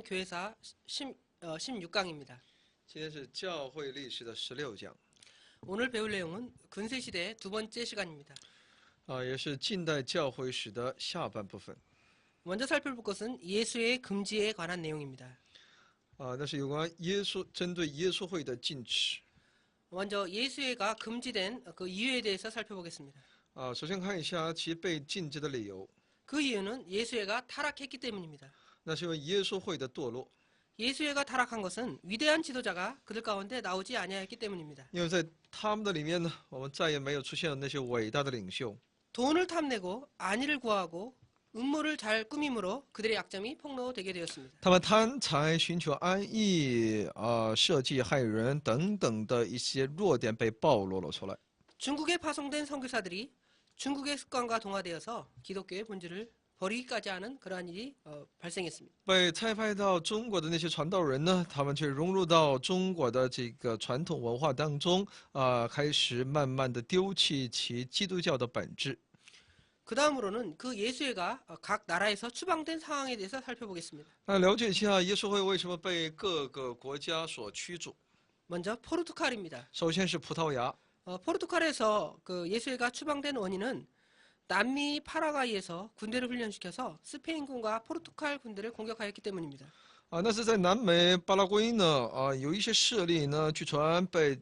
공부하는 교회사 16강입니다. 今天是教会历史的16讲， 오늘 배울 내용은 근세시대 두 번째 시간입니다. 也是近代教会史的下半部分。 먼저 살펴볼 것은 예수의 금지에 관한 내용입니다. 那是有关针对耶稣会的禁止。 먼저 예수회가 금지된 그 이유에 대해서 살펴보겠습니다. 首先看一下其被禁止的理由， 그 이유는 예수회가 타락했기 때문입니다. 那是因为耶稣会的堕落。 예수회가 타락한 것은 위대한 지도자가 그들 가운데 나오지 아니하였기 때문입니다. 因为在他们的里面呢，我们再也没有出现那些伟大的领袖。 돈을 탐내고 안위를 구하고 음모를 잘 꾸밈으로 그들의 약점이 폭로되게 되었습니다. 他们贪财、寻求安逸、设计害人等等的一些弱点被暴露了出来。 중국에 파송된 선교사들이 중국의 습관과 동화되어서 기독교의 본질을 버리기까지 하는 그러한 일이 발생했습니다. 被差派到中国的那些传道人呢，他们却融入到中国的这个传统文化当中，开始慢慢的丢弃其基督教的本质。 그 다음으로는 그 예수회가 각 나라에서 추방된 상황에 대해서 살펴보겠습니다. 那了解一下耶稣会为什么被各个国家所驱逐。 먼저 포르투갈입니다. 首先是葡萄牙， 포르투갈에서 그 예수회가 추방된 원인은 남미 파라과이에서 군대를 훈련시켜서 스페인군과 포르투갈 군대를 공격하였기 때문입니다. 那是在南美巴拉圭呢，有一些势力呢，据传被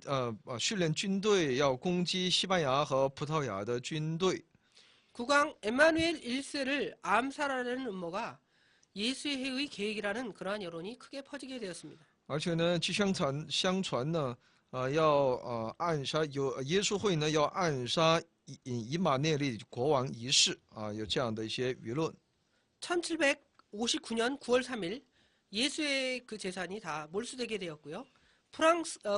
训练军队要攻击西班牙和葡萄牙的军队。 국왕 에마누엘 1세를 암살하려는 음모가 예수회의 계획이라는 그러한 여론이 크게 퍼지게 되었습니다. 而且呢，据相传呢，要暗杀耶稣会呢要暗杀以马内利国王一世有这样的一些舆论。 1759년 9월 3일 예수의 그 재산이 다 몰수되게 되었고요.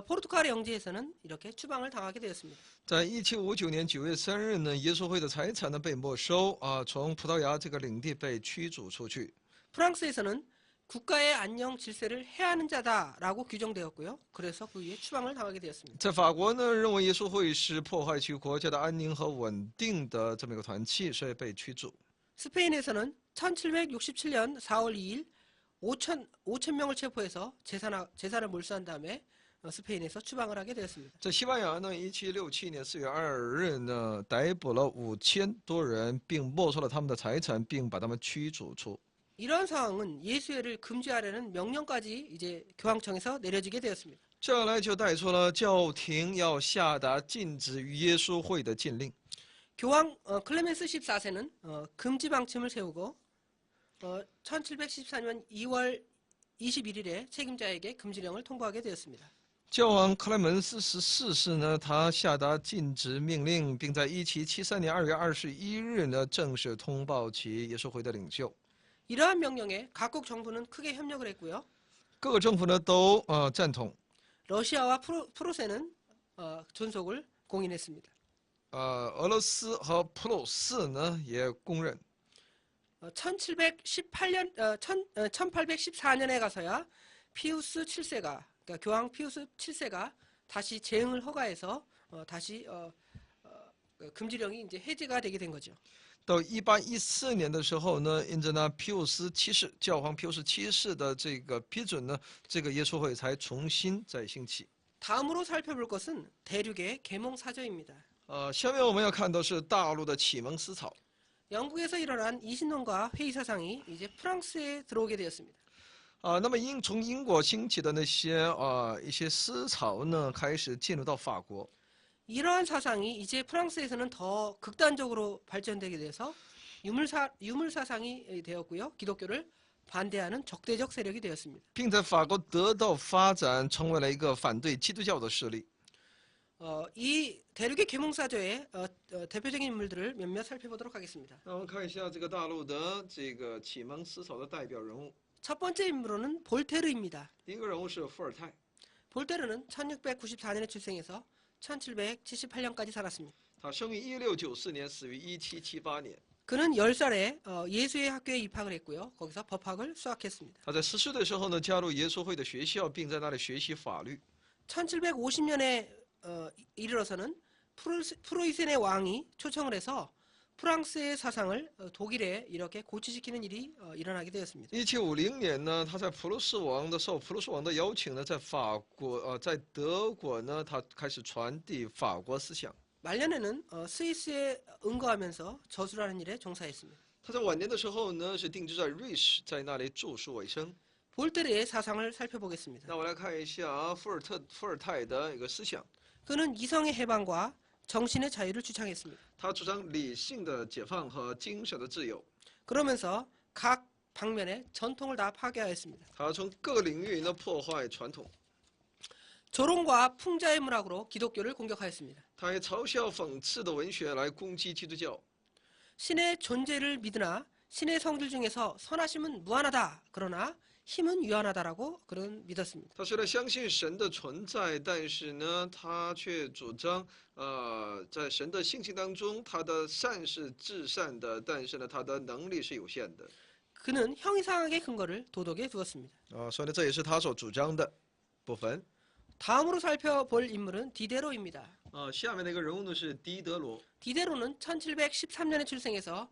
포르투갈의 영지에서는 이렇게 추방을 당하게 되었습니다. 在1759年9月3日呢，耶稣会的财产呢被没收从葡萄牙这个领地被驱逐出去。 프랑스에서는 국가의 안녕 질서를 해하는 자다라고 규정되었고요. 그래서 그 위에 추방을 당하게 되었습니다. 在法国呢，认为耶稣会是破坏其国家的安宁和稳定的这么一个团契，所以被驱逐。 스페인에서는 1767년 4월 2일 5천 명을 체포해서 재산을 몰수한 다음에 스페인에서 추방을 하게 되었습니다. 在西班牙呢，1767年4月2日呢，逮捕了5000多人，并没收了他们的财产，并把他们驱逐出。 이러한 상황은 예수회를 금지하려는 명령까지 이제 교황청에서 내려지게 되었습니다. 这样来就带出了教廷要下达禁止于耶稣会的禁令。 교황 클레멘스 14세는 금지 방침을 세우고 1714년 2월 21일에 책임자에게 금지령을 통보하게 되었습니다. 教皇克莱门斯14世呢，他下达禁止命令，并在1773年2月21日呢正式通报其耶稣会的领袖。 이러한 명령에 각국 정부는 크게 협력을 했고요. 各个政府呢都赞同。 러시아와 프로세는 존속을 공인했습니다. 俄罗斯和普鲁士呢也公认。 1814년에 가서야 피우스 7세가 그러니까 교황 피우스 7세가 다시 재응을 허가해서 다시 금지령이 이제 해제가 되게 된 거죠. 到1814年的时候呢，因着呢皮乌斯七世教皇皮乌斯七世的这个批准呢，这个耶稣会才重新再兴起。 다음으로 살펴볼 것은 대륙의 계몽사조입니다. 下面我们要看到是大陆的启蒙思潮。 영국에서 일어난 이신론과 회의 사상이 이제 프랑스에 들어오게 되었습니다. 那么从英国兴起的那些一些思潮呢，开始进入到法国。 이러한 사상이 이제 프랑스에서는 더 극단적으로 발전되게 돼서 유물 사상이 되었고요. 기독교를 반대하는 적대적 세력이 되었습니다. 并在法国得到发展，成为了一个反对基督教的势力。 이 대륙의 계몽사조의 대표적인 인물들을 몇몇 살펴보도록 하겠습니다. 那我们看一下这个大陆的这个启蒙思潮的代表人物。 첫 번째 인물은 볼테르입니다. 第一个人物是伏尔泰。 볼테르는 1694년에 출생해서 1778년까지 살았습니다. 他生于1694年，死于1778年。 그는 10살에 예수의 학교에 입학을 했고요. 거기서 법학을 수학했습니다. 他在10岁的时候呢，加入耶稣会的学校，并在那里学习法律。 1750년에 이르러서는 프로이센의 왕이 초청을 해서 프랑스의 사상을 독일에 이렇게 고치시키는 일이 일어나게 되었습니다. 1750年呢，他在受普鲁士王的邀请呢，在德国呢，他开始传递法国思想。 말년에는 스위스에 응거하면서 저술하는 일에 종사했습니다. 他在晚年的时候呢，是定居在瑞士，在那里著述为生。 볼테르의 사상을 살펴보겠습니다. 那我来看一下伏尔泰的一个思想， 그는 이성의 해방과 정신의 자유를 주창했습니다. 他主张理性的解放和精神的自由。 그러면서 각 방면에 전통을 다 파괴하였습니다. 他从各个领域呢破坏传统， 조롱과 풍자의 문학으로 기독교를 공격하였습니다. 他也嘲笑讽刺的文学来攻击基督教。 신의 존재를 믿으나 신의 성질 중에서 선하심은 무한하다. 그러나 힘은 유한하다라고 그는 믿었습니다. 他虽然相信神的存在，但是呢，他却主张，在神的性情当中，他的善是至善的，但是呢，他的能力是有限的。 그는 형이상학의 근거를 도덕에 두었습니다. 所以呢，这也是他所主张的部分。 다음으로 살펴볼 인물은 디데로입니다. 下面的一个人物呢是狄德罗， 디데로는 1713년에 출생해서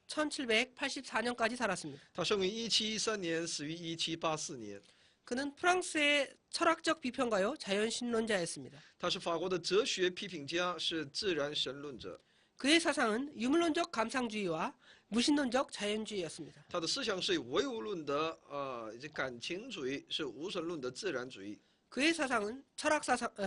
1784년까지 살았습니다. 他生于1713年，死于1784年。 그는 프랑스의 철학적 비평가요 자연신론자였습니다. 他是法国的哲学批评家，是自然神论者。 그의 사상은 유물론적 감상주의와 무신론적 자연주의였습니다. 他的思想是唯物论的，以及感情主义，是无神论的自然主义。 그의 사상은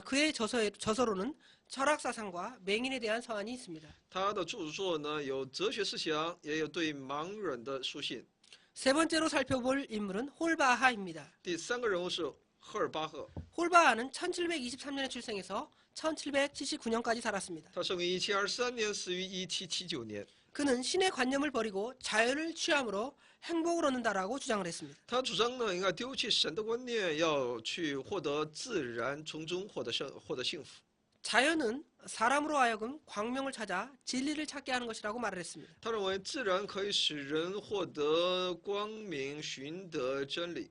그의 저서로는 철학 사상과 맹인에 대한 서한이 있습니다. 他的著作呢有哲学思想，也有对盲人的书信。 세 번째로 살펴볼 인물은 홀바하입니다. 第三个人物是赫尔巴赫， 홀바하는 1723년에 출생해서 1779년까지 살았습니다. 他生于1723年，死于1779年。 그는 신의 관념을 버리고 자연을 취함으로 행복을 얻는다라고 주장을 했습니다. 他主张呢应该丢弃神的观念，要去获得自然，从中获得幸福。 자연은 사람으로 하여금 광명을 찾아 진리를 찾게 하는 것이라고 말을 했습니다. 他认为自然可以使人获得光明，寻得真理。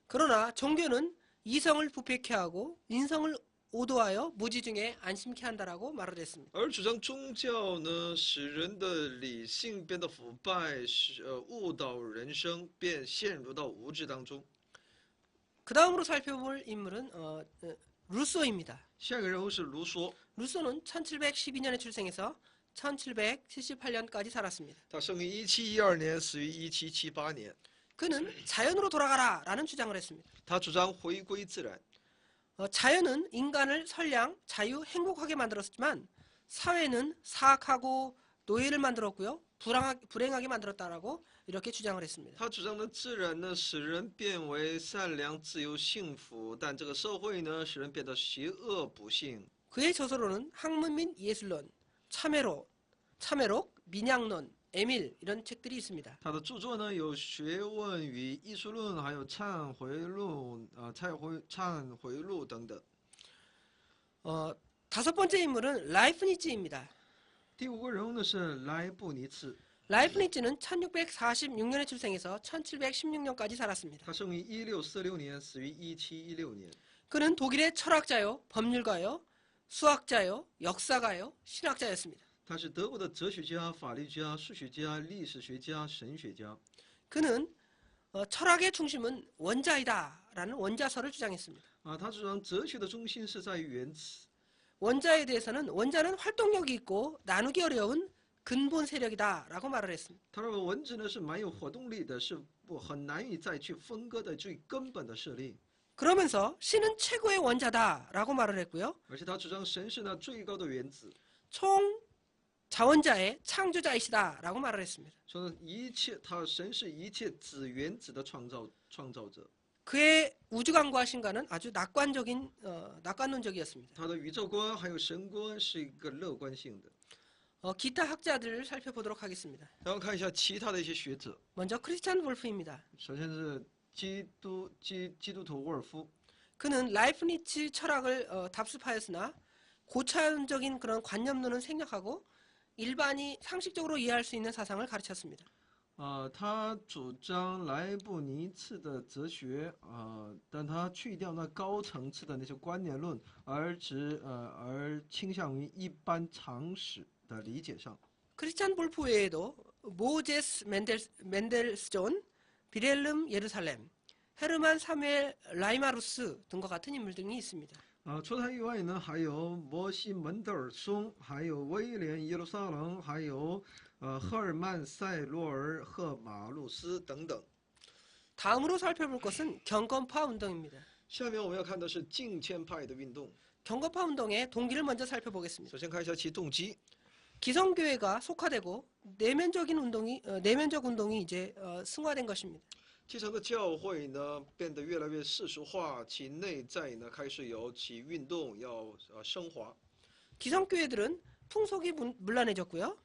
그러나 종교는 이성을 부패케 하고 인성을 오도하여 무지중에 안심케 한다라고 말을 했습니다. 而主张宗教呢，使人的理性变得腐败，误导人生，便陷入到无知当中。 그 다음으로 살펴볼 인물은 루소입니다. 下一个人物是卢梭， 루소는 1712년에 출생해서 1778년까지 살았습니다. 他生于1712年，死于1778年。 그는 자연으로 돌아가라라는 주장을 했습니다. 他主张回归自然。 자연은 인간을 선량, 자유, 행복하게 만들었지만 사회는 사악하고 노예를 만들었고요. 불행하게 만들었다라고 이렇게 주장을 했습니다. 他主张的自然呢，使人变为善良、自由、幸福，但这个社会呢，使人变得邪恶、不幸。 그의 저서로는 학문 및 예술론, 참회록, 민양론, 에밀 이런 책들이 있습니다. 他的著作呢有学问与艺术论，还有忏悔录等等。 다섯 번째 인물은 라이프니츠입니다. 第五个人物呢是莱布尼茨， 라이프니츠는 1646년에 출생해서 1716년까지 살았습니다. 他生于1646年，死于1716年。 그는 독일의 철학자요, 법률가요, 수학자요, 역사가요, 신학자였습니다. 他是德国的哲学家、法律家、数学家、历史学家、神学家。 그는 철학의 중심은 원자이다라는 원자설을 주장했습니다. 他主张哲学的中心是在于原子。 원자에 대해서는 원자는 활동력이 있고 나누기 어려운 근본 세력이다라고 말을 했습니다. 他认为文字呢是蛮有活动力的，是很难以再去分割的最根本的势力。 그러면서 신은 최고의 원자다라고 말을 했고요. 而且他主张神是呢最高的原子， 총 자원자의 창조자이시다라고 말을 했습니다. 说神是一切子原子的创造者。 그의 우주관과 신과는 아주 낙관론적이었습니다. 他的宇宙观还有神观是一个乐观性的。 기타 학자들을 살펴보도록 하겠습니다. 然后看一下其他的一些学者， 먼저 크리스찬 볼프입니다. 首先是基督徒沃尔夫， 그는 라이프니츠 철학을 답습하였으나 고차원적인 그런 관념론은 생략하고 일반이 상식적으로 이해할 수 있는 사상을 가르쳤습니다. 他主张莱布尼茨的哲学，但他去掉那高层次的那些观念论，而倾向于一般常识的理解上。 크리스찬 볼프 외에도 모제스 멘델스존, 비렐름 예루살렘, 헤르만 사무엘 라이마루스 등과 같은 인물 등이 있습니다. 除他以外呢，还有摩西门德尔松，还有威廉耶路撒冷，还有赫尔曼塞洛尔赫马路斯等等。 다음으로 살펴볼 것은 경건파 운동입니다. 下面我们要看的是敬谦派的运动。 경건파 운동의 동기를 먼저 살펴보겠습니다. 首先看一下其动机。 기성교회가 속화되고 내면적 운동이 이제 승화된 것입니다. 基层的教会呢变得越来越世俗化，其内在呢开始有其运动要升华。 기성교회들은 풍속이 문란해졌고요.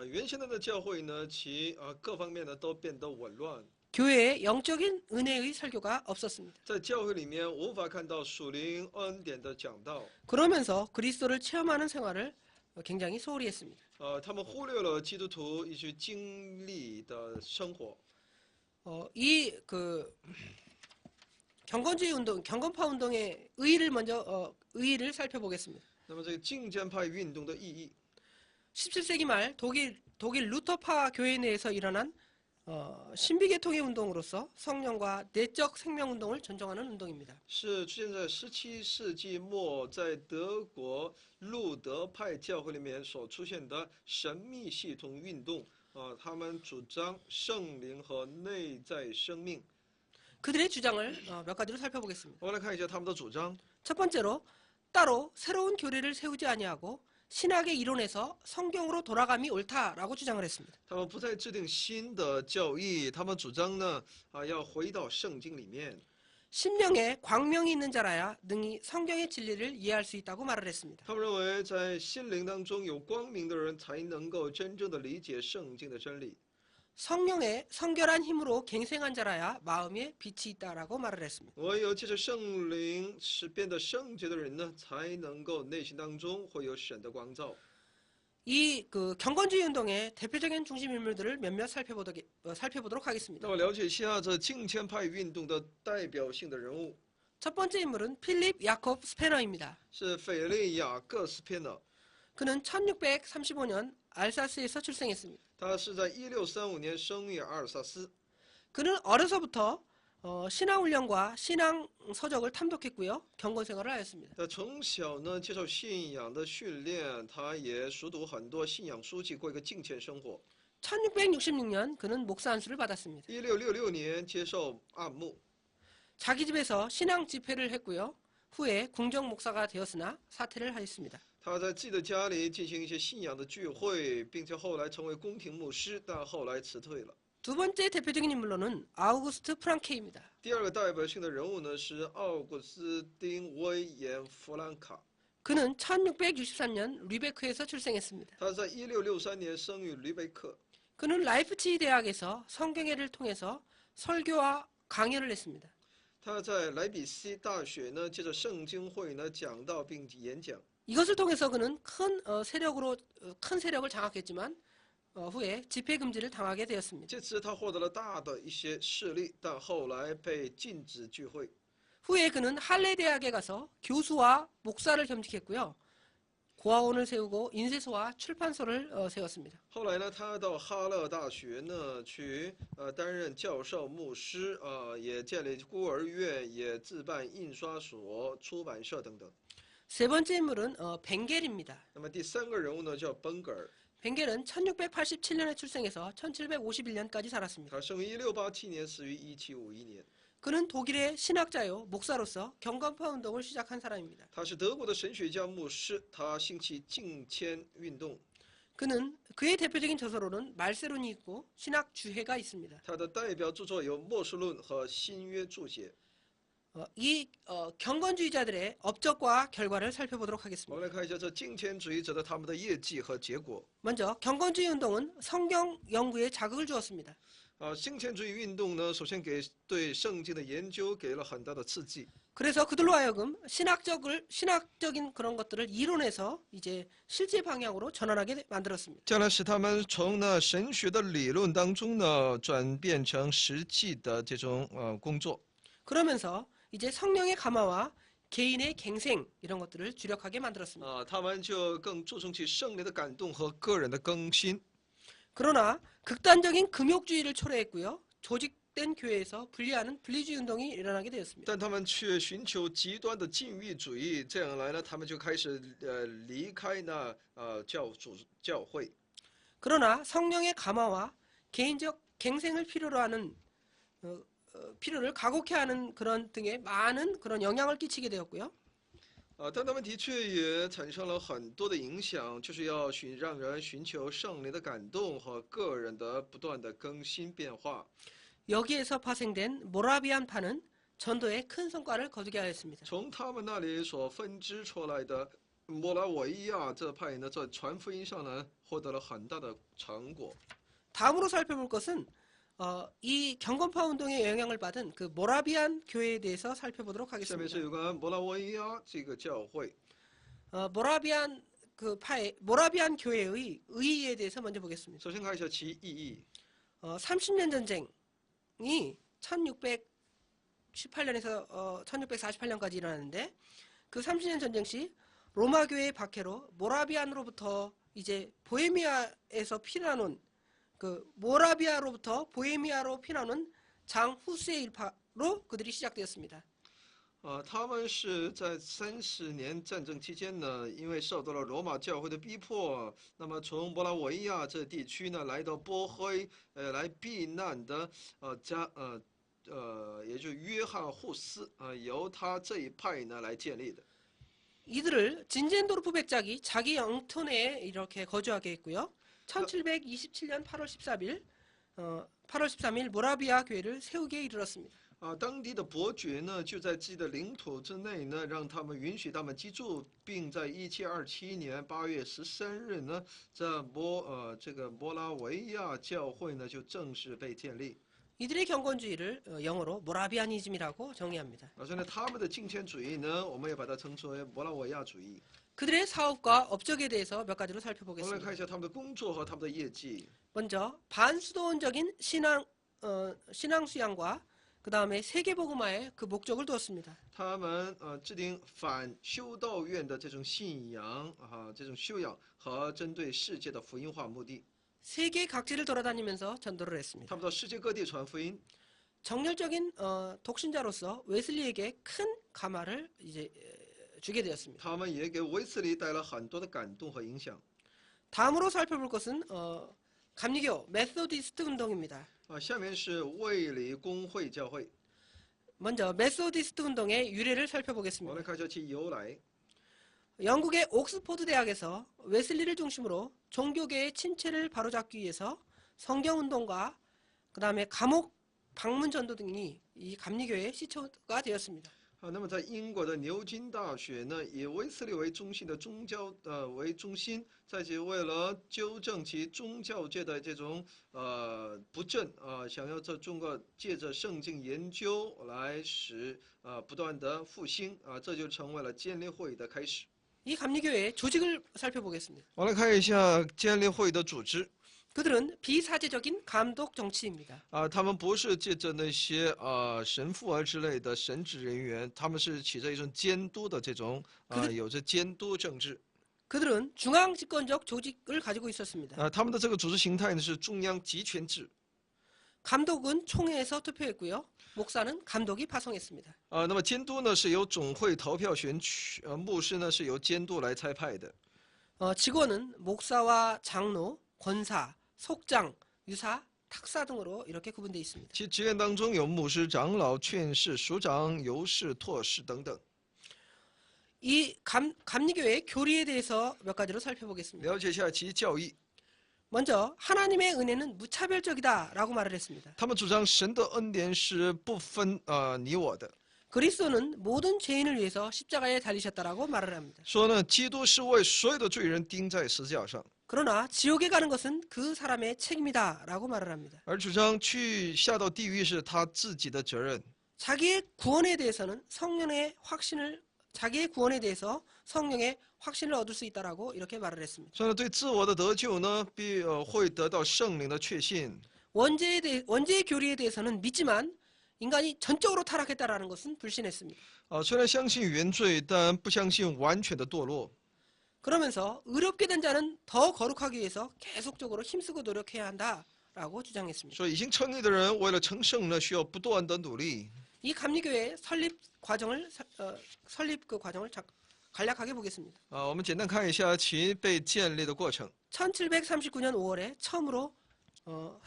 原先的教会呢，其各方面呢都变得紊乱。 교회에 영적인 은혜의 설교가 없었습니다. 在教会里面无法看到属灵恩典的讲道。 그러면서 그리스도를 체험하는 생활을 굉장히 소홀히 했습니다. 他们忽略了基督徒一些经历的生活。 이 경건주의 운동, 경건파 운동의 의의를 살펴보겠습니다. 那么这个敬谦派运动的意义， 17세기 말 독일 루터파 교회 내에서 일어난 신비계통의 운동으로서 성령과 내적 생명 운동을 전정하는 운동입니다. 是出现在17世纪末在德国路德派教会里面所出现的神秘系统运动。 他们主张圣灵和内在生命。 그들의 주장을 몇 가지로 살펴보겠습니다. 我们来看一下他们的主张。 첫 번째로 따로 새로운 교리를 세우지 아니하고 신학의 이론에서 성경으로 돌아감이 옳다라고 주장을 했습니다. 他们不再制定新的教义，他们主张呢，要回到圣经里面。 신명에 광명이 있는 자라야 능히 성경의 진리를 이해할 수 있다고 말을 했습니다. 他们认为，在心灵当中有光明的人才能够真正的理解圣经的真理。 성령의 성결한 힘으로 갱생한 자라야 마음에 빛이 있다라고 말을 했습니다. 唯有借着圣灵使变得圣洁的人呢，才能够内心当中会有神的光照。 이 경건주의 운동의 대표적인 중심 인물들을 몇몇 살펴보도록 하겠습니다. 那么了解一下这敬谦派运动的代表性的人物。 첫 번째 인물은 필립 야콥 스페너입니다. 是腓力雅各斯佩纳， 그는 1635년 알사스에서 출생했습니다. 他是在1635年生于阿尔萨斯。 그는 어려서부터 신앙훈련과 신앙 서적을 탐독했고요. 경건 생활을 하였습니다. 他从小呢接受信仰的训练，他也熟读很多信仰书籍，过一个敬虔生活。 1666년 그는 목사 안수를 받았습니다. 1666年接受按牧， 자기 집에서 신앙 집회를 했고요. 후에 궁정 목사가 되었으나 사퇴를 하였습니다. 他在自己的家里进行一些信仰的聚会，并且后来成为宫廷牧师，但后来辞退了。 두 번째 대표적인 인물로는 아우구스트 프랑케입니다. 第二个代表性的人物呢是奥古斯丁威严弗兰卡， 그는 1663년 리베크에서 출생했습니다. 他在1663年生于吕贝克。 그는 라이프치히 대학에서 성경회를 통해서 설교와 강연을 했습니다. 他在莱比锡大学呢，借着圣经会呢讲道并演讲。 이것을 통해서 그는 큰 세력을 장악했지만 후에 집회 금지를 당하게 되었습니다. 这次他获得了大的一些势力，但后来被禁止聚会。 후에 그는 할레 대학에 가서 교수와 목사를 겸직했고요. 고아원을 세우고 인쇄소와 출판소를 세웠습니다. 后来呢，他到哈勒大学呢去担任教授、牧师，也建立孤儿院，也自办印刷所、出版社等等。 세 번째 인물은 벵겔입니다. 那么第三个人物呢叫本格尔， 벵겔은 1687년에 출생해서 1751년까지 살았습니다. 他生于1687年，死于1751年。 그는 독일의 신학자요 목사로서 경건파 운동을 시작한 사람입니다. 他是德国的神学家、牧师，他兴起敬谦运动。 그의 대표적인 저서로는 말세론이 있고 신학 주해가 있습니다. 他的代表著作有《末世论》和《新约注解》。 이 경건주의자들의 업적과 결과를 살펴보도록 我 하겠습니다. 们来看一下这敬谦主义者的他们的业绩和结果。 먼저 경건주의 운동은 성경 연구에 자극을 주었습니다. 敬谦主义运动呢，首先对圣经的研究给了很大的刺激。 그래서 그들로 하여금 신학적인 그런 것들을 이론에서 이제 실제 방향으로 전환하게 만들었습니다. 将来使他们从呢神学的理论当中呢转变成实际的这种工作。 그러면서 이제 성령의 감화와 개인의 갱생 이런 것들을 주력하게 만들었습니다. 他们就更注重起圣灵的感动和个人的更新。 그러나 극단적인 금욕주의를 초래했고요. 조직된 교회에서 분리하는 분리주의 운동이 일어나게 되었습니다. 但他们却寻求极端的禁欲主义，这样来呢，他们就开始离开那教会。 그러나 성령의 감화와 개인적 갱생을 필요로 하는 필요를 가곡해 하는 그런 등의 많은 그런 영향을 끼치게 되었고요. 但他们的确也产生了很多的影响，就是要让人寻求圣灵的感动和个人的不断的更新变化。 여기에서 파생된 모라비안파는 전도에 큰 성과를 거두게 하였습니다. 从他们那里所分支出来的摩拉维亚这派呢，在传福音上呢，获得了很大的成果。 다음으로 살펴볼 것은 이 경건파 운동의 영향을 받은 그 모라비안 교회에 대해서 살펴보도록 下面是 하겠습니다. 有关摩拉维亚这个教会。 모라비안 모라비안 교회의 의의에 대해서 먼저 보겠습니다. 首先看一下其意义。 30년 전쟁이 1618년에서 1648년까지 일어났는데 그 30년 전쟁 시 로마 교회의 박해로 모라비안으로부터 이제 보헤미아에서 피난온 그 모라비아로부터 보헤미아로 피난온 장 후스의 일파로 그들이 시작되었습니다. 他们是在30年战争期间呢，因为受到了罗马教会的逼迫，那么从摩拉维亚这地区呢，来到波黑，来避难的，也就约翰霍斯由他这一派呢来建立的。 이들을 진젠도르프 백작이 자기 영토내에 이렇게 거주하게 했고요. 1727년 8월 13일 모라비아 교회를 세우게 이르렀습니다. 当地的伯爵呢，就在自己的领土之内呢，让他们允许他们居住，并在1727年8月13日呢，这个摩拉维亚教会呢就正式被建立。 이들의 경건주의를 영어로 모라비아니즘이라고 정의합니다. 所以呢，他们的敬虔主义呢，我们也把它称之为摩拉维亚主义。 그들의 사업과 업적에 대해서 몇 가지로 我们来 살펴보겠습니다. 看一下他们的工作和他们的业绩。 먼저 반수도원적인 신앙 수양과 그 다음에 세계복음화의 그 목적을 두었습니다. 他们制定反修道院的这种信仰这种修养和针对世界的福音化目的。 세계 각지를 돌아다니면서 전도를 했습니다. 他们到世界各地传福音。 정열적인 독신자로서 웨슬리에게 큰 감화를 이제 주게 되었습니다. 他们也给威斯利带来很多的感动和影响。 다음으로 살펴볼 것은 감리교 메소디스트 운동입니다. 下面是卫理公会教会。 먼저 메소디스트 운동의 유래를 我来 살펴보겠습니다. 看一下其由来。 영국의 옥스포드 대학에서 웨슬리를 중심으로 종교계의 침체를 바로잡기 위해서 성경 운동과 그 다음에 감옥 방문 전도 등이 이 감리교의 시초가 되었습니다. 那么在英国的牛津大学呢，以威斯利为中心的宗教为中心，在其为了纠正其宗教界的这种不正想要在中国借着圣经研究来使不断的复兴这就成为了建立会的开始。 이 감리교회의 조직을 살펴보겠습니다. 我来看一下建立会的组织。 그들은 비사제적인 감독 정치입니다. 他们不是借着那些神父之类的神职人员，他们是起着一种监督的这种有着监督政治。 그들은 중앙 집권적 조직을 가지고 있었습니다. 他们的这个组织形态呢是中央集权制。 감독은 총회에서 투표했고요. 목사는 감독이 파송했습니다. 那么监督呢是由总会投票选取，牧师呢是由监督来差派的。 직원은 목사와 장로, 권사, 속장, 유사, 탁사 등으로 이렇게 구분되어 있습니다. 其职员当中有牧师、长老、劝士、署长、游士、拓士等等。 이 감리교의 교리에 대해서 몇 가지로 살펴보겠습니다. 了解一下其教义。 먼저 하나님의 은혜는 무차별적이다라고 말을 했습니다. 他们主张神的恩典是不分你我的。 그리스도는 모든 죄인을 위해서 십자가에 달리셨다라고 말을 합니다. 说呢，基督是为所有的罪人钉在十字架上。 그러나 지옥에 가는 것은 그 사람의 책임이다라고 말을 합니다. 而主张去下到地狱是他自己的责任。 자기의 구원에 대해서는 자기의 구원에 대해서 성령의 확신을 얻을 수 있다라고 이렇게 말을 했습니다. 所以呢，对自我的得救呢，会得到圣灵的确信。 원죄의 교리에 대해서는 믿지만 인간이 전적으로 타락했다라는 것은 불신했습니다. 虽然相信原罪，但不相信完全的堕落。 그러면서 의롭게 된 자는 더 거룩하기 위해서 계속적으로 힘쓰고 노력해야 한다라고 주장했습니다. 说已经称义的人，为了成圣呢，需要不断的努力。 이 감리교회 설립 과정을 간략하게 보겠습니다. 我们简单看一下其被建立的过程。 1739년 5월에 처음으로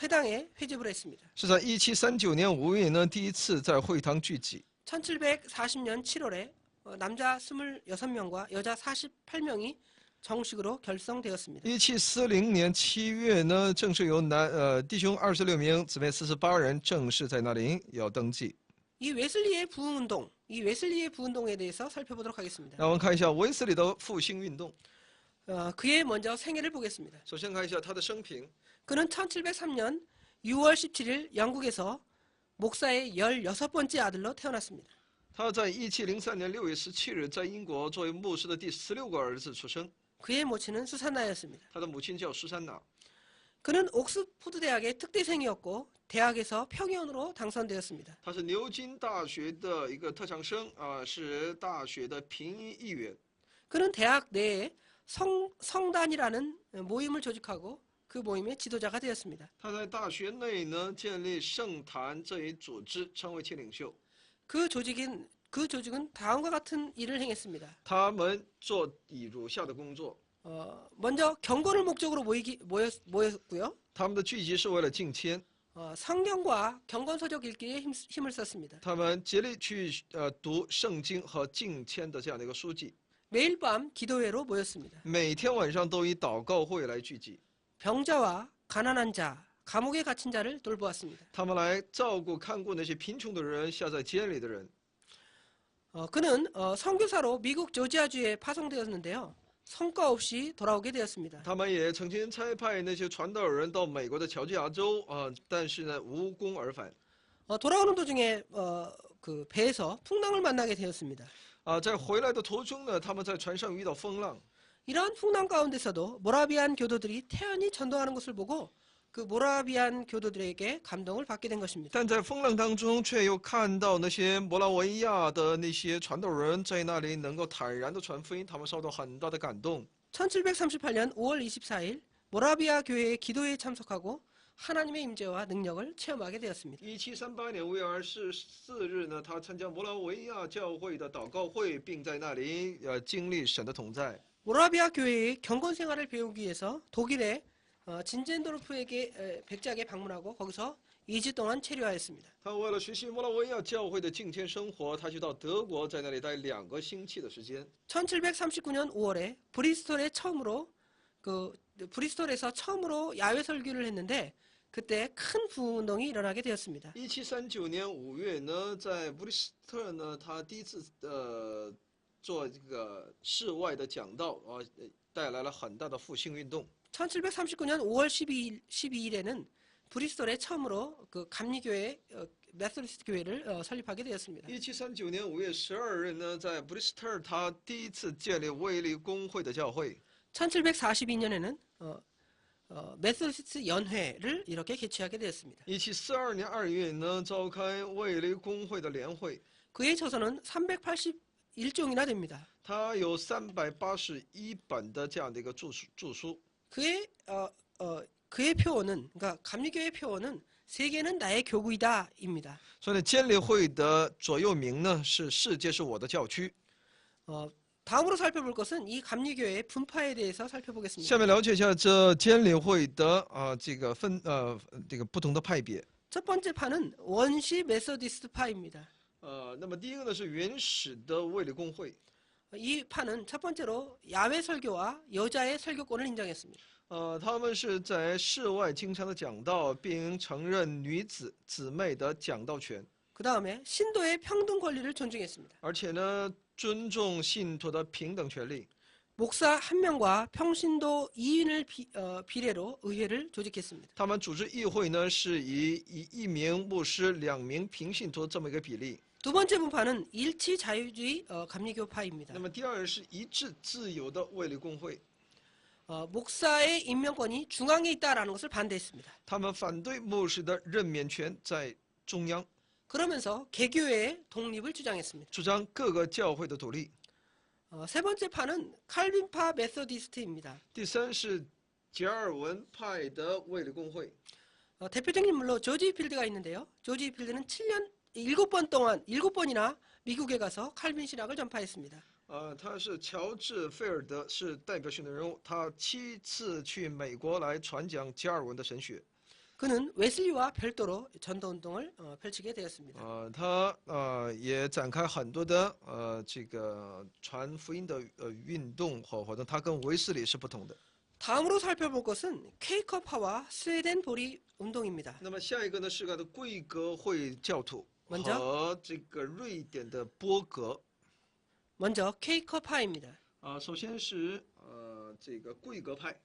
회당에 회집을 했습니다. 是在1739年5月呢，第一次在会堂聚集。 1740년 7월에 남자 26명과 여자 48명이 정식으로 결성되었습니다. 1740年7月呢，正式由弟兄26名，姊妹48人正式在那里要登记。 이 웨슬리의 부흥운동, 이 웨슬리의 부흥운동에 대해서 살펴보도록 하겠습니다. 让我们看一下威斯理的复兴运动。 그의 먼저 생애를 보겠습니다. 首先看一下他的生平。 그는 1703년 6월 17일 영국에서 목사의 16번째 아들로 태어났습니다. 他在1703年6月17日在英国作为牧师的第16个儿子出生。 그의 모친은 수산나였습니다. 他的母亲叫苏珊娜。 그는 옥스포드 대학의 특대생이었고 대학에서 평의원으로 당선되었습니다. 他是牛津大学的一个特长生是大学的评议议员。 그는 대학 내에 성단이라는 모임을 조직하고 그 모임의 지도자가 되었습니다. 他在大学内呢建立圣坛这一组织，成为其领袖。 그 조직은 다음과 같은 일을 행했습니다. 他们做以如下的工作。 먼저 경건을 목적으로 모였고요. 他们的聚集是为了敬谦。 성경과 경건서적 읽기에 힘을 썼습니다. 他们竭力去读圣经和敬谦的这样的一个书籍。 매일 밤 기도회로 모였습니다. 每天晚上都以祷告会来聚集。 병자와 가난한 자, 감옥에 갇힌 자를 돌보았습니다. 他们来照顾看顾那些贫穷的人，下在监里的人。 그는 선교사로 미국 조지아주에 파송되었는데요. 성과 없이 돌아오게 되었습니다. 他们也曾经差派那些传道人到美国的乔治亚州但是呢无功而返。 돌아오는 도중에 그 배에서 풍랑을 만나게 되었습니다. 在回来的途中呢，他们在船上遇到风浪。 이러한 풍랑 가운데서도 모라비안 교도들이 태연히 전도하는 것을 보고 그 모라비안 교도들에게 감동을 받게 된 것입니다. 但在风浪当中，却又看到那些摩拉维亚的那些传道人在那里能够坦然的传福音，他们受到很大的感动。 1738년 5월 24일 모라비아 교회의 기도회에 참석하고 하나님의 임재와 능력을 체험하게 되었습니다. 1738年5月24日呢，他参加摩拉维亚教会的祷告会，并在那里经历神的同在。 모라비아 교회의 경건 생활을 배우기 위해서 독일의 진젠도르프에게 백작에 방문하고 거기서 2주 동안 체류하였습니다. 他为了学习摩拉维亚教会的敬虔生活，他去到德国，在那里待2个星期的时间。 1739년 5월에 브리스톨에서 처음으로 야외 설교를 했는데 그때 큰 부흥운동이 일어나게 되었습니다. 1739年5月呢，在布里斯特呢，他第一次做这个室外的讲道带来了很大的复兴运动。 1739년 5월 12일에는 브리스톨에 처음으로 그 감리교회 메소디스트 교회를 설립하게 되었습니다. 1739年5月12日呢，在布里斯特他第一次建立卫理公会的教会。 1742년에는 메소디스트 연회를 이렇게 개최하게 되었습니다. 1742年2月呢，召开卫理公会的联会。 그의 저서는 381종이나 됩니다. 他有381本的这样的一个著书。 그의 표어는 그러니까 감리교의 표어는 세계는 나의 교구이다입니다. 所以监理会的座右铭呢是世界是我的教区。 다음으로 살펴볼 것은 이 감리교회의 분파에 대해서 살펴보겠습니다. 下面了解一下这监理会的这个不同的派别。 첫 번째 파는 원시 메소디스트 파입니다. 那么第一个呢是原始的卫理公会。 이 파는 첫 번째로 야외 설교와 여자의 설교권을 인정했습니다. 他们是在室外经常的讲道，并承认女子姊妹的讲道权。 그 다음에 신도의 평등 권리를 존중했습니다. 而且呢，尊重信徒的平等权利。 목사 1명과 평신도 2인을 비례로 의회를 조직했습니다. 他们组织议会呢，是以1名牧师、2名平信徒这么一个比例。 두 번째 분파는 일치 자유주의 감리교파입니다. 那么第二是一致自由的卫理公会。 목사의 임명권이 중앙에 있다라는 것을 반대했습니다. 他们反对牧师的任免权在中央。 그러면서 개교의 독립을 주장했습니다. 主张各个教会的独立。 세 번째 파는 칼빈파 메소디스트입니다. 第三是加尔文派的卫理公会， 대표적인 인물로 조지 필드가 있는데요. 조지 필드는 7번이나 미국에 가서 칼빈 신학을 전파했습니다. 他是乔治菲尔德，是代表性的人物。他7次去美国来传讲加尔文的神学。 그는 웨슬리와 별도로 전도 운동을 펼치게 되었습니다. 他也展开很多的这个传福音的运动和活动。他跟卫斯理是不同的。 다음으로 살펴볼 것은 케이커파와 스웨덴 보리 운동입니다. 那么下一个呢是个的贵格会教徒 먼저 和这个瑞典的波格。 먼저 케이커파입니다. 首先是这个贵格派，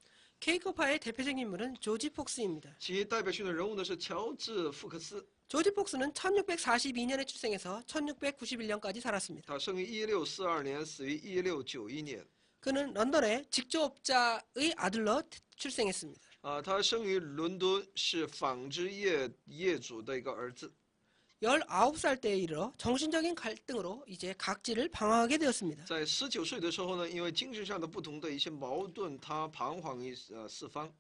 케이커파의 대표적인 인물은 조지 폭스입니다. 其代表性的人物呢是乔治福克斯。 조지 폭스는 1642년에 출생해서 1691년까지 살았습니다. 他生于1642年，死于1691年。 그는 런던의 직조업자의 아들로 출생했습니다. 他生于伦敦，是纺织业业主的一个儿子。 19살 때에 이르러 정신적인 갈등으로 이제 각지를 방황하게 되었습니다. 在19岁的时候呢，因为精神上的不同的一些矛盾，他彷徨于四方。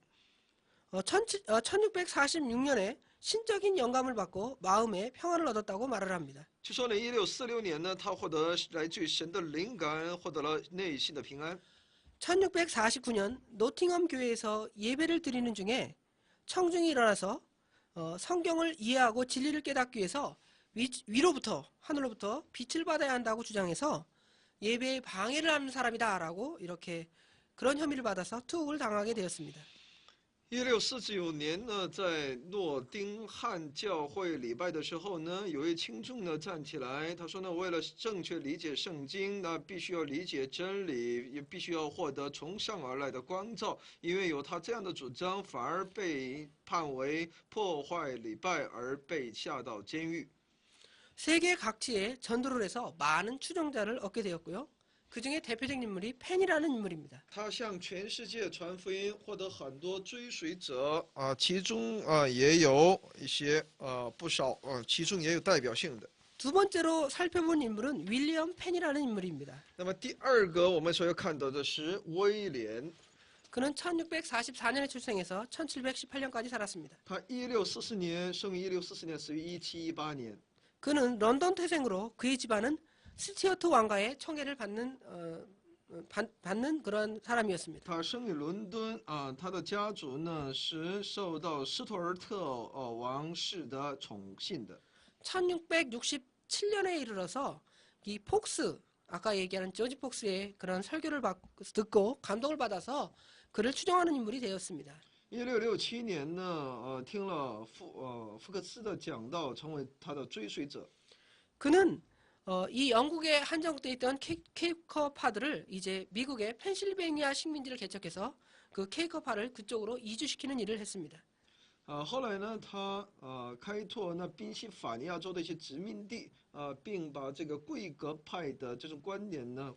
1646년에 신적인 영감을 받고 마음의 평안을 얻었다고 말을 합니다. 就说呢，1646年呢，他获得来自于神的灵感，获得了内心的平安。 1649년 노팅엄 교회에서 예배를 드리는 중에 청중이 일어나서 성경을 이해하고 진리를 깨닫기 위해서 위로부터 하늘로부터 빛을 받아야 한다고 주장해서 예배에 방해를 하는 사람이다라고 이렇게 그런 혐의를 받아서 투옥을 당하게 되었습니다. 1649年呢，在诺丁汉教会礼拜的时候呢，有一听众呢站起来，他说呢，为了正确理解圣经，那必须要理解真理，也必须要获得从上而来的光照。因为有他这样的主张，反而被判为破坏礼拜而被下到监狱。 세계 각지에 전도를 해서 많은 추종자를 얻게 되었고요. 그 중에 대표적인 인물이 펜이라는 인물입니다. 他向全世界传福音，获得很多追随者其中也有一些不少其中也有代表性的。 두 번째로 살펴본 인물은 윌리엄 펜이라는 인물입니다. 那么第二个我们所要看到的是威廉， 그는 1644년에 출생해서 1718년까지 살았습니다. 他1644年生于1644年，死于1718年。 그는 런던 태생으로 그의 집안은 스튜어트 왕가의 청계를 받는 그런 사람이었습니다. 他生于伦敦他的家族呢是受到斯图尔特王室的宠信的。 1667년에 이르러서 이 폭스 아까 얘기하는 조지 폭스의 그런 설교를 듣고 감동을 받아서 그를 추종하는 인물이 되었습니다. 1667年呢听了福克斯的讲道，成为他的追随者。 그는 이 영국에 한정돼 있던 케이커파들을 이제 미국의 펜실베니아 식민지를 개척해서 그 케이커파를 그쪽으로 이주시키는 일을 했습니다. 后来呢，他开拓那宾夕法尼亚州的一些殖民地并把这个贵格派的这种观点呢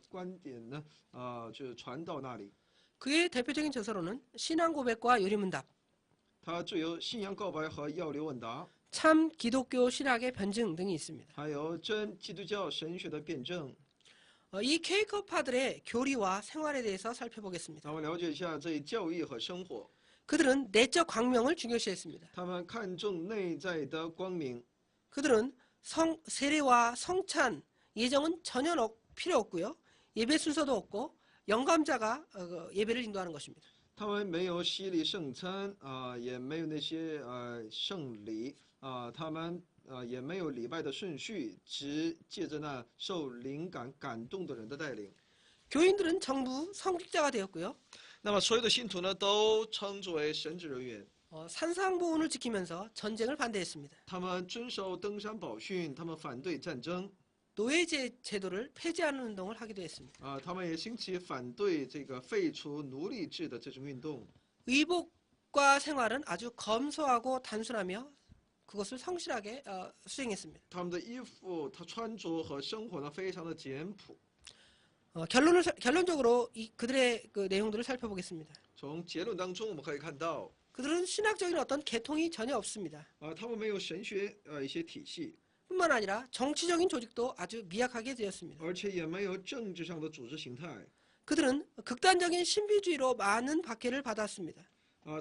就是传到那里。 그의 대표적인 저서로는 신앙 고백과 요리문답, 他最有信仰告白和要流问答， 참 기독교 신학의 변증 등이 있습니다. 还有真基督教神学的辩证。 이 케이커파들의 교리와 생활에 대해서 살펴보겠습니다. 咱们了解一下这一教义和生活。 그들은 내적 광명을 중요시했습니다. 他们看重内在的光明。 그들은 세례와 성찬, 예정은 전혀 필요 없고요. 예배 순서도 없고 영감자가 예배를 인도하는 것입니다. 他们没有洗礼圣餐也没有那些圣礼他们也没有礼拜的顺序，只借着那受灵感感动的人的带领。 교인들은 전부 성직자가 되었고요. 那么所有的信徒呢，都称之为神职人员。 산상보훈을 지키면서 전쟁을 반대했습니다. 他们遵守登山宝训，他们反对战争。 노예제 제도를 폐지하는 운동을 하기도 했습니다. 他们也兴起反对这个废除奴隶制的这种运动。 의복과 생활은 아주 검소하고 단순하며 그것을 성실하게 수행했습니다. 他们的衣服，他穿着和生活呢，非常的简朴。 결론적으로 그들의 그 내용들을 살펴보겠습니다. 从结论当中我们可以看到， 그들은 신학적인 어떤 계통이 전혀 없습니다. 他们没有神学一些体系。 뿐만 아니라 정치적인 조직도 아주 미약하게 되었습니다. 而且也没有政治上的组织形态。 그들은 극단적인 신비주의로 많은 박해를 받았습니다.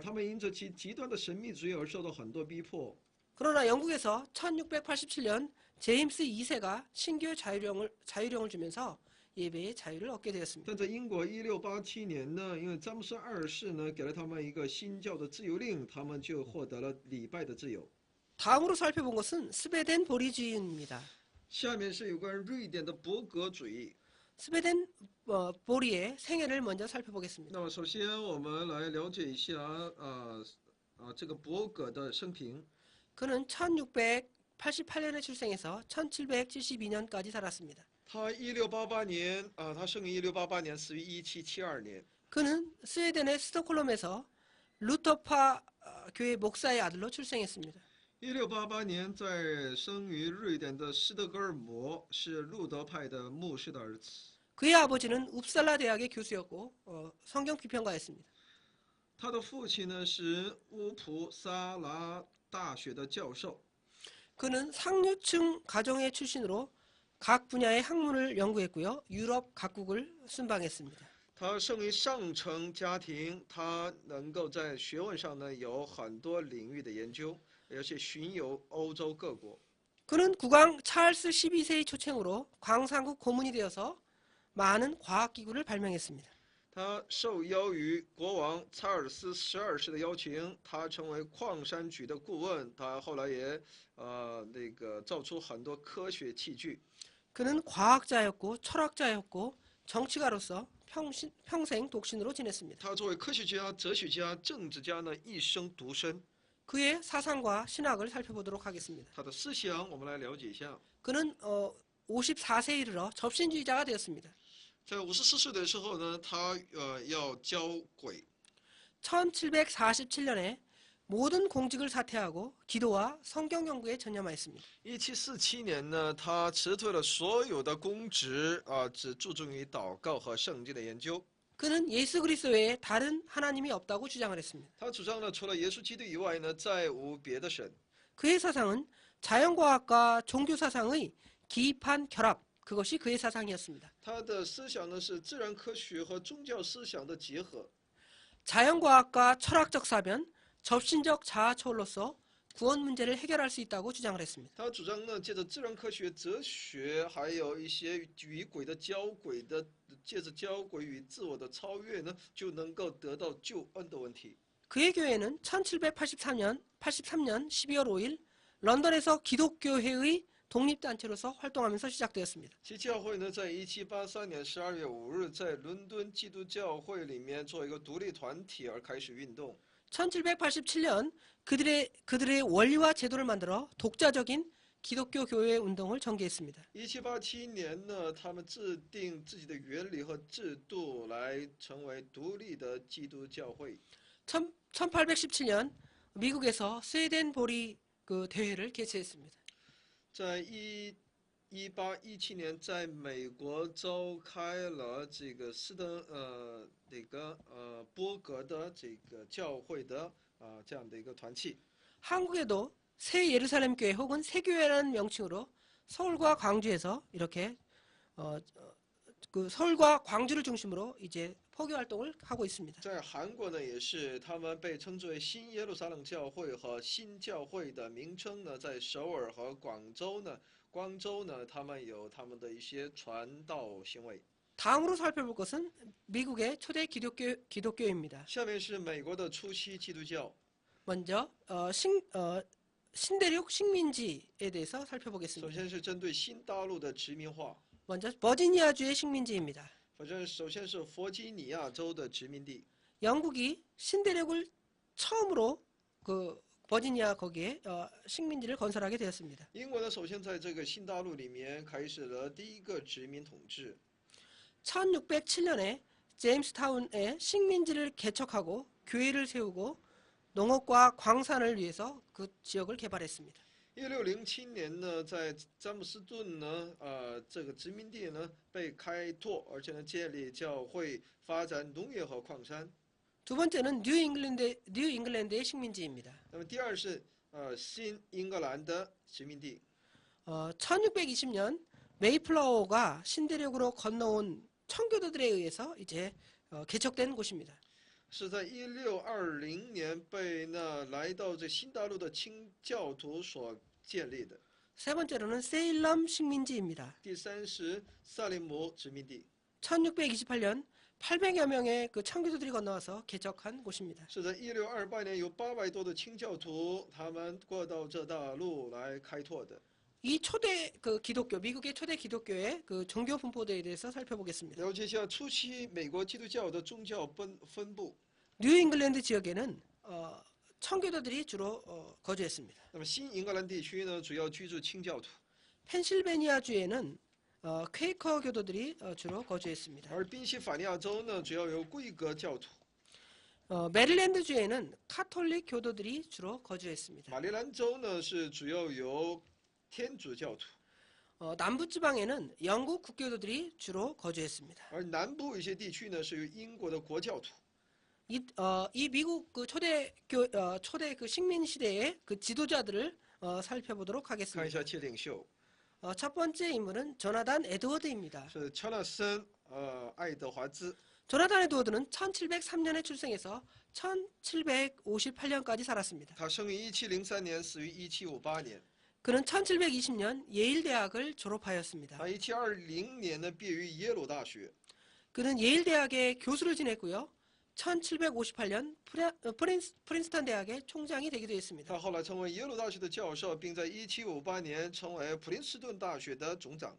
他们因着其极端的神秘主义而受到很多逼迫。 그러나 영국에서 1687년 제임스 2세가 신교 자유령을 주면서 예배의 자유를 얻게 되었습니다. 但在英国1687年呢，因为詹姆斯二世呢给了他们一个新教的自由令，他们就获得了礼拜的自由。 다음으로 살펴본 것은 스웨덴 보리주의입니다. 下面是有关瑞典的伯格主义。 스웨덴 보리의 생애를 먼저 살펴보겠습니다. 那么首先我们来了解一下这个伯格的生平。 그는 1688년에 출생해서 1772년까지 살았습니다. 他1688年他生于1688年，死于1772年。 그는 스웨덴의 스톡홀름에서 루터파 교회 목사의 아들로 출생했습니다. 1688年在生于瑞典的斯德哥尔摩，是路德派的牧师的儿子。 그의 아버지는 웁살라 대학의 교수였고 성경 비평가였습니다. 他的父亲呢是乌普萨拉大学的教授。 그는 상류층 가정의 출신으로 각 분야의 학문을 연구했고요. 유럽 각국을 순방했습니다. 他生于上层家庭，他能够在学问上呢有很多领域的研究，而且巡游欧洲各国。 그는 국왕 찰스 12세의 초청으로 광산국 고문이 되어서 많은 과학기구를 발명했습니다. 他受邀于国王查尔斯12世的邀请，他成为矿山局的顾问。他后来也造出很多科学器具。 그는 과학자였고 철학자였고 정치가로서 평생 독신으로 지냈습니다. 他作为科学家、哲学家、政治家呢，一生独身。 그의 사상과 신학을 살펴보도록 하겠습니다. 他的思想我们来了解一下。 그는 54세에 이르러 접신주의자가 되었습니다. 在54岁的时候呢，他要交鬼。 1747년에 모든 공직을 사퇴하고 기도와 성경 연구에 전념하였습니다. 1747年呢，他辞退了所有的公职只注重于祷告和圣经的研究。 그는 예수 그리스도 외에 다른 하나님이 없다고 주장을 했습니다. 他主张呢，除了耶稣基督以外呢，再无别的神。 그의 사상은 자연과학과 종교 사상의 기입한 결합, 그것이 그의 사상이었습니다. 他的思想呢是自然科学和宗教思想的结合。 자연과학과 철학적 사변, 접신적 자아 초월로서 구원 문제를 해결할 수 있다고 주장을 했습니다. 他主张呢，借着自然科学、哲学，还有一些与鬼的交轨的，借着交轨与自我的超越呢，就能够得到救恩的问题。 그의 교회는 1783년 12월 5일 런던에서 기독교회의 독립단체로서 활동하면서 시작되었습니다. 其教会呢，在1783年12月5日，在伦敦基督教会里面做一个独立团体而开始运动。 1787년 그들의 원리와 제도를 만들어 독자적인 기독교 교회 운동을 전개했습니다. 1787年呢，他们制定自己的原理和制度，来成为独立的基督教会。 1817년 미국에서 스웨덴 보리 대회를 개최했습니다. 在1817年，在美国召开了这个波格的这个教会的这样的一个团契。 한국에도 새 예루살렘 교회 혹은 새교회라는 명칭으로 서울과 광주에서 이렇게 서울과 광주를 중심으로 이제 포교 활동을 하고 있습니다. 在韩国呢，也是他们被称之为新耶路撒冷教会和新教会的名称呢，在首尔和光州呢，他们有他们的一些传道行为。 다음으로 살펴볼 것은 미국의 초대 기독교입니다. 下面是美国的初期基督教。 먼저 신대륙 식민지에 대해서 首 살펴보겠습니다. 先是针对新大陆的殖民化， 먼저 버지니아주의 식민지입니다. 首先是弗吉尼亚州的殖民地。 영국이 신대륙을 처음으로 버지니아 거기에 식민지를 건설하게 되었습니다. 英国呢，首先在这个新大陆里面开始了第一个殖民统治。 1607년에 제임스타운에 식민지를 개척하고 교회를 세우고 농업과 광산을 위해서 그 지역을 개발했습니다. 1607年呢，在詹姆斯顿呢，这个殖民地呢被开拓，而且呢建立教会，发展农业和矿山。 두 번째는 뉴잉글랜드의 식민지입니다. 那么第二是新英格兰的殖民地。 1620년 메이플라워가 신대륙으로 건너온 청교도들에 의해서 이제 개척된 곳입니다. 是在1620年被来到这新大陆的清教徒所建立的。 세 번째로는 세일럼 식민지입니다. 第三是萨利姆殖民地， 1628년 800여 명의 그 청교도들이 건너와서 개척한 곳입니다. 是在1628年有800多的清教徒，他们过到这大陆来开拓的。 이 초대 그 기독교, 미국의 초대 기독교의 그 종교 분포대에 대해서 살펴보겠습니다. 了解一下初期美国基督教的宗教分布。 뉴잉글랜드 지역에는 청교도들이 주로 거주했습니다. 那么新英格兰地区呢，主要居住清教徒， 펜실베니아 주에는 퀘이커 교도들이 주로 거주했습니다. 而宾夕法尼亚州呢，主要由贵格教徒。 메릴랜드 주에는 카톨릭 교도들이 주로 거주했습니다. 马里兰州呢是主要由天主教徒， 남부 지방에는 영국 국교도들이 주로 거주했습니다. 而南部一些地区呢是由英国的国教徒。 이 미국 그 초대 그 식민 시대의 그 지도자들을 살펴보도록 看一 하겠습니다. 下其领袖 첫 번째 인물은 조나단 에드워드입니다. 是乔纳森爱德华兹， 조나단 에드워드는 1703년에 출생해서 1758년까지 살았습니다. 他生于1703年，死于1758年。 그는 1720년 예일 대학을 졸업하였습니다. 他1720年呢毕业于耶鲁大学， 그는 예일 대학의 교수를 지냈고요. 1758년 프린스턴 대학의 총장이 되기도 했습니다. 他后来成为耶鲁大学的教授，并在1758年成为普林斯顿大学的总长。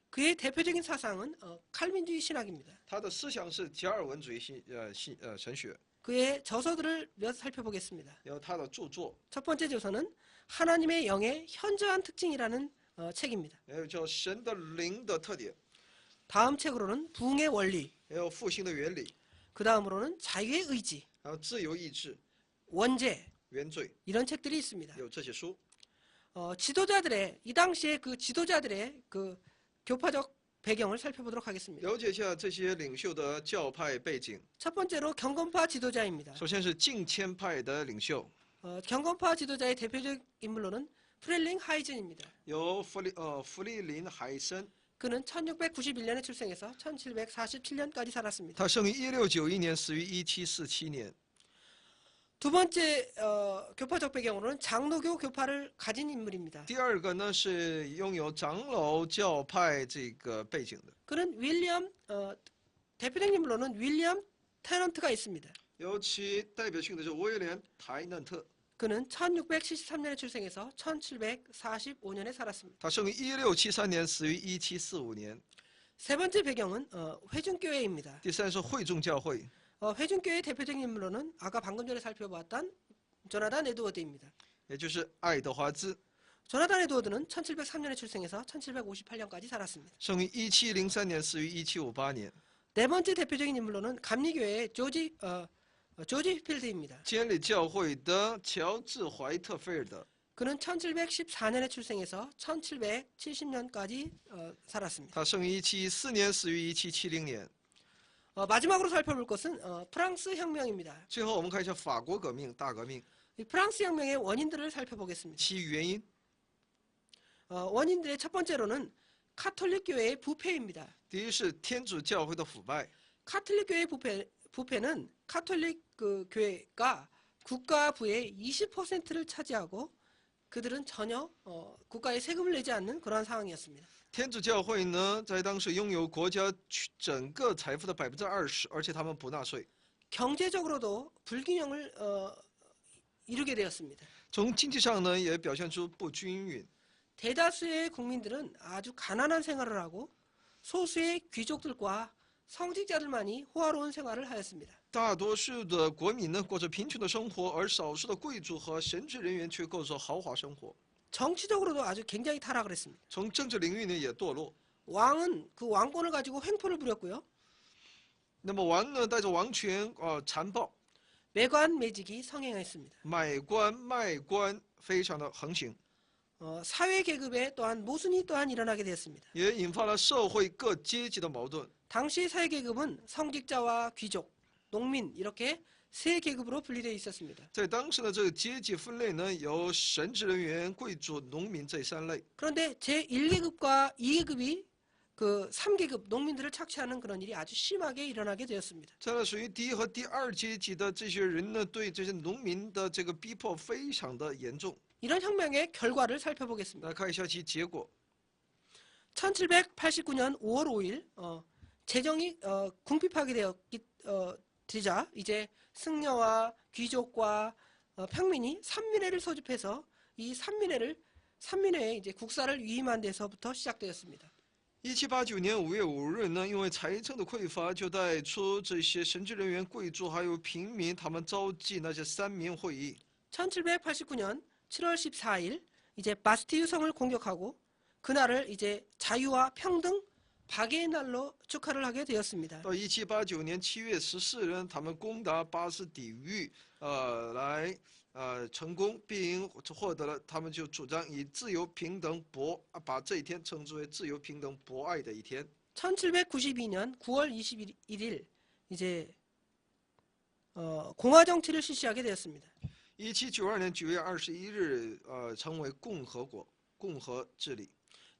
그의 대표적인 사상은 칼빈주의 신학입니다. 他的思想是加尔文主义神学， 그의 저서들을 몇 살펴보겠습니다. 有他的著作， 첫 번째 저서는 하나님의 영의 현저한 특징이라는 책입니다. 还有叫《神的灵的特点》， 다음 책으로는 부흥의 원리, 还有复兴的原理， 그 다음으로는 자유의 의지, 还有自由意志、 원죄, 原罪， 이런 책들이 있습니다. 有这些书。 지도자들의 이 당시에 그 지도자들의 그 교파적 배경을 살펴보도록 하겠습니다. 了解一下这些领袖的教派背景。 첫 번째로 경건파 지도자입니다. 首先是敬谦派的领袖， 경건파 지도자의 대표적 인물로는 프렐링 하이즌입니다. 有弗利林海森， 그는 1691년에 출생해서 1747년까지 살았습니다. 他生于1691年，死于1747年。 두 번째 교파적 배경으로는 장로교 교파를 가진 인물입니다. 第二个呢是拥有长老教派这个背景的， 그는 대표적인 인물로는 윌리엄 테넌트가 있습니다. 尤其代表性的是威廉·台嫩特， 그는 1673년에 출생해서 1745년에 살았습니다. 他生于1673年，死于1745年。 세 번째 배경은 회중교회입니다. 第三是会众教会， 회중교회의 대표적인 인물로는 아까 방금 전에 살펴보았던 조나단 에드워드입니다. 也就是爱德华兹， 조나단 에드워드는 1703년에 출생해서 1758년까지 살았습니다. 生于1703年，死于1758年。 네 번째 대표적인 인물로는 감리교회의 조지 필드입니다. 监理教会的乔治·怀特菲尔德， 그는 1714년에 출생해서 1770년까지 살았습니다. 他生于1714年，死于1770年。 마지막으로 살펴볼 것은 프랑스 혁명입니다. 最后我们看一下法国革命大革命 이 프랑스 혁명의 원인들을 살펴보겠습니다. 其原因。 원인들의 첫 번째로는 카톨릭 교회의 부패입니다. 第一是天主教会的腐败， 카톨릭 교회의 부패는 카톨릭 그 교회가 국가 부의 20%를 차지하고 그들은 전혀 국가에 세금을 내지 않는 그러한 상황이었습니다. 天主教会呢在当时拥有国家整个财富的20%，而且他们不纳税。 경제적으로도 불균형을 이루게 되었습니다. 从经济上呢也表现出不均匀。 대다수의 국민들은 아주 가난한 생활을 하고 소수의 귀족들과 성직자들만이 호화로운 생활을 하였습니다. 大多数的国民呢过着贫穷的生活，而少数的贵族和神职人员却过着豪华生活。 정치적으로도 아주 굉장히 타락을 했습니다. 从政治领域呢也堕落。 왕은 그 왕권을 가지고 횡포를 부렸고요. 那么王呢带着王权残暴， 매관 매직이 성행했습니다. 买官卖官非常的横行， 사회 계급에 또한 모순이 또한 일어나게 되었습니다. 也引发了社会各阶级的矛盾。 당시 사회 계급은 성직자와 귀족, 농민 이렇게 세 계급으로 분리되어 있었습니다. 在当时的这个阶级分类呢，有神职人员、贵族、农民这三类。 그런데 제1계급과 2계급이 그 3계급 농민들을 착취하는 그런 일이 아주 심하게 일어나게 되었습니다. 这呢，属于第一和第二阶级的这些人呢，对这些农民的这个逼迫非常的严重。 이런 혁명의 결과를 살펴보겠습니다. 来看一下其结果。 1789년 5월 5일 재정이 궁핍하게 되자 이제 승려와 귀족과 평민이 산민회를 소집해서 이 산민회에 이제 국사를 위임한 데서부터 시작되었습니다. 1789年5月5日呢，因为财政的匮乏，就带出这些神职人员、贵族还有平民，他们召集那些三民会议。 1789년 7월 14일 이제 바스티유 성을 공격하고 그날을 이제 자유와 평등 박애의 날로 축하를 하게 되었습니다. 到1789年7月14日，他们攻打巴士底狱，来成功，并获得了，他们就主张以自由平等把这一天称之为自由平等博爱的一天。 1792년 9월 21일 이제 공화 정치를 실시하게 되었습니다. 1792年9月21日，成为共和治理。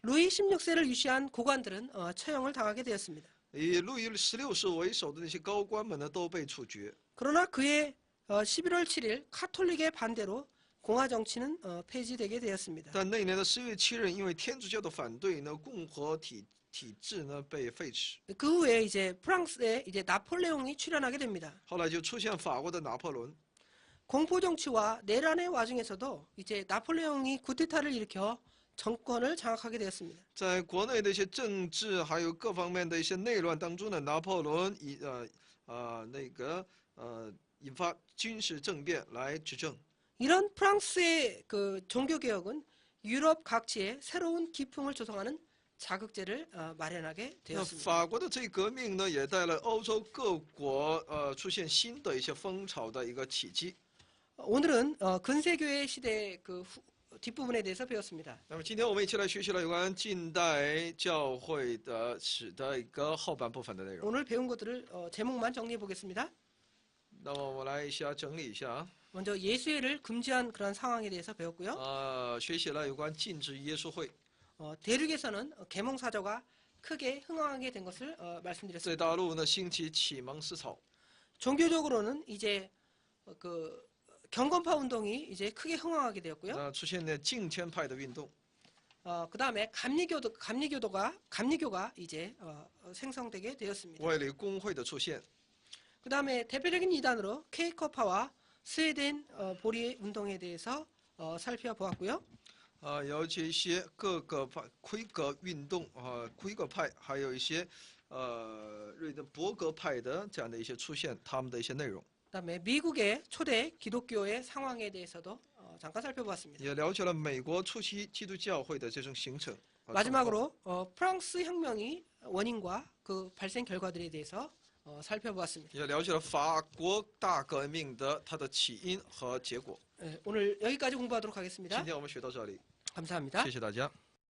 루이 16세를 유시한 고관들은 처형을 당하게 되었습니다. 以路易16世为首的那些高官们呢，都被处决。 그러나 그해 11월 7일 카톨릭의 반대로 공화 정치는 폐지되게 되었습니다. 但那一年的10月7日，因为天主教的反对呢，共和体制呢被废止。 그 후에 이제 프랑스에 이제 나폴레옹이 출현하게 됩니다. 后来就出现法国的拿破仑。 공포 정치와 내란의 와중에서도 이제 나폴레옹이 쿠데타를 일으켜 정권을 장악하게 되었습니다. 在国内的一些政治还有各方面的一些内乱当中呢，拿破仑引发军事政变来执政。 이런 프랑스의 그 종교 개혁은 유럽 각지에 새로운 기풍을 조성하는 자극제를 마련하게 那 되었습니다. 法国的这一革命呢，也带来欧洲各国出现新的一些风潮的一个契机。 오늘은 근세교회 시대 그 뒷부분에 대해서 배웠습니다. 那么今天我们一起来学习了有关近代教会的史的一个后半部分的内容。 오늘 배운 것들을 제목만 정리해 보겠습니다. 那么我来整理一下啊。 먼저 예수회를 금지한 그런 상황에 대해서 배웠고요. 学习了有关禁止耶稣会。 대륙에서는 계몽사조가 크게 흥황하게 된 것을 在 말씀드렸습니다. 大陆呢兴起启蒙思潮。 종교적으로는 이제 그 경건파 운동이 이제 크게 흥황하게 되었고요. 那出现了敬谦派的运动。 그 다음에 감리교가 이제 생성되게 되었습니다. 外里公会的出现。 그 다음에 대표적인 이단으로 케이커파와 스웨덴 보리 운동에 대해서 살펴보았고요. 有这些各个派奎格运动奎格派，还有一些瑞典伯格派的这样的一些出现，他们的一些内容。 그 다음에 미국의 초대 기독교의 상황에 대해서도 잠깐 살펴보았습니다. 也了解了美国初期基督教会的这种形成。 마지막으로 프랑스 혁명이 원인과 그 발생 결과들에 대해서 살펴보았습니다. 也了解了法国大革命的它的起因和结果。 오늘 여기까지 공부하도록 하겠습니다. 今天我们学到这里， 감사합니다. 谢谢大家。